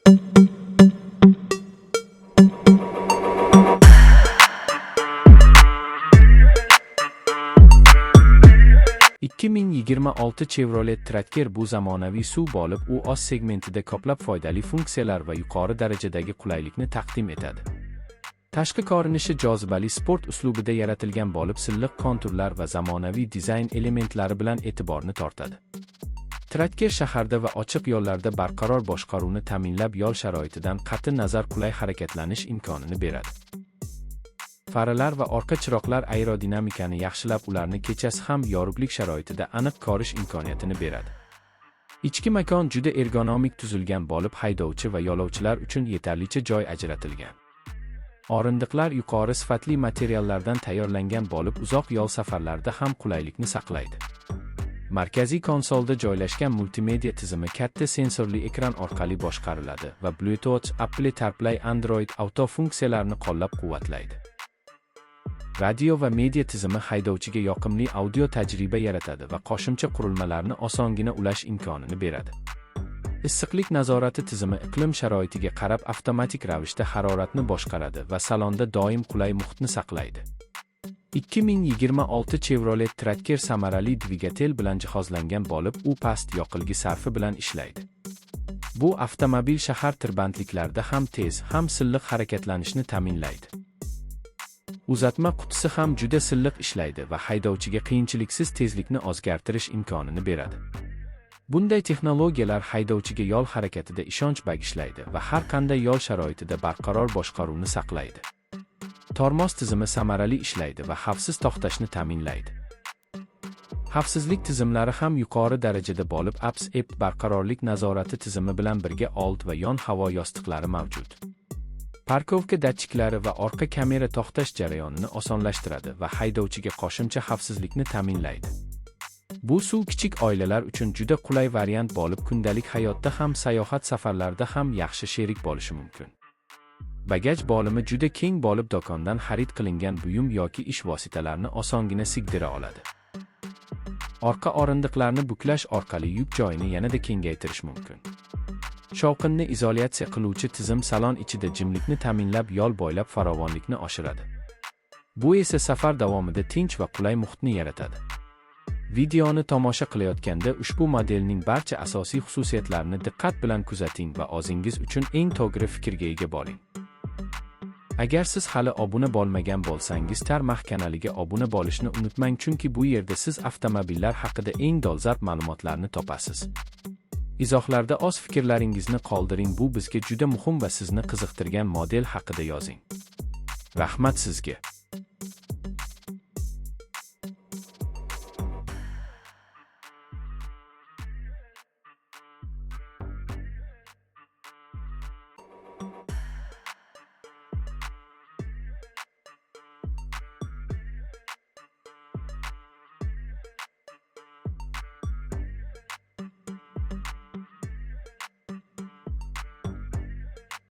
2026 Chevrolet Tracker bu zamonaviy SUV bo'lib, u o'z segmentida ko'plab foydali funksiyalar va yuqori darajadagi qulaylikni taqdim etadi. Tashqi ko'rinishi jozibali sport uslubida yaratilgan bo'lib, silliq konturlar va zamonaviy dizayn elementlari bilan e'tiborni tortadi. Tracker shaharda va ochiq yo'llarda barqaror boshqaruvni ta'minlab, yo'l sharoitidan qat'iy nazar qulay harakatlanish imkonini beradi. Faralar va orqa chiroqlar aerodinamikani yaxshilab, ularni kechasi ham yorug'lik sharoitida aniq ko'rish imkoniyatini beradi. Ichki makon juda ergonomik tuzilgan bo'lib, haydovchi va yo'lovchilar uchun yetarlicha joy ajratilgan. O'rindiqlar yuqori sifatli materiallardan tayyorlangan bo'lib, uzoq yo'l safarlarida ham qulaylikni saqlaydi. Markaziy konsolda joylashgan multimedia tizimi katta sensorli ekran orqali boshqariladi va Bluetooth, Apple CarPlay, Android Auto funksiyalarini qo'llab-quvvatlaydi. Radio va media tizimi haydovchiga yoqimli audio tajriba yaratadi va qo'shimcha qurilmalarni osongina ulash imkonini beradi. Issiqlik nazorati tizimi iqlim sharoitiga qarab avtomatik ravishda haroratni boshqaradi va salonda doim qulay muhitni saqlaydi. 2026 Chevrolet Tracker samarali dvigatel bilan jihozlangan bo'lib, u past yoqilg'i sarfi bilan ishlaydi. Bu avtomobil shahar tirbandliklarida ham tez, ham silliq harakatlanishni ta'minlaydi. Uzatma qutisi ham juda silliq ishlaydi va haydovchiga qiyinchiliksiz tezlikni o'zgartirish imkonini beradi. Bunday texnologiyalar haydovchiga yo'l harakatida ishonch bag'ishlaydi va har qanday yo'l sharoitida barqaror boshqaruvni saqlaydi. Tormoz tizimi samarali ishlaydi va xavfsiz to'xtashni ta'minlaydi. Xavfsizlik tizimlari ham yuqori darajada bo'lib, ABS barqarorlik nazorati tizimi bilan birga old va yon havo yostiqlari mavjud. Parkovka datchiklari va orqa kamera to'xtash jarayonini osonlashtiradi va haydovchiga qo'shimcha xavfsizlikni ta'minlaydi. Bu SUV kichik oilalar uchun juda qulay variant bo'lib, kundalik hayotda ham, sayohat safarlarida ham yaxshi sherik bo'lishi mumkin. Bagaj bo'limi juda keng bo'lib, do'kondan xarid qilingan buyum yoki ish vositalarini osongina sigdira oladi. Orqa o'rindiqlarni buklash orqali yuk joyini yanada kengaytirish mumkin. Shovqinni izolyatsiya qiluvchi tizim salon ichida jimlikni ta'minlab, yo'l bo'ylab farovonlikni oshiradi. Bu esa safar davomida tinch va qulay muhitni yaratadi. Videoni tomosha qilayotganda ushbu modelning barcha asosiy xususiyatlarini diqqat bilan kuzating va o'zingiz uchun eng to'g'ri fikrga ega bo'ling. Agar siz hali obuna bo'lmagan bo'lsangiz, Tarmax kanaliga obuna bo'lishni unutmang, chunki bu yerda siz avtomobillar haqida eng dolzarb ma'lumotlarni topasiz. Izohlarda o'z fikrlaringizni qoldiring, bu bizga juda muhim va sizni qiziqtirgan model haqida yozing. Rahmat sizga.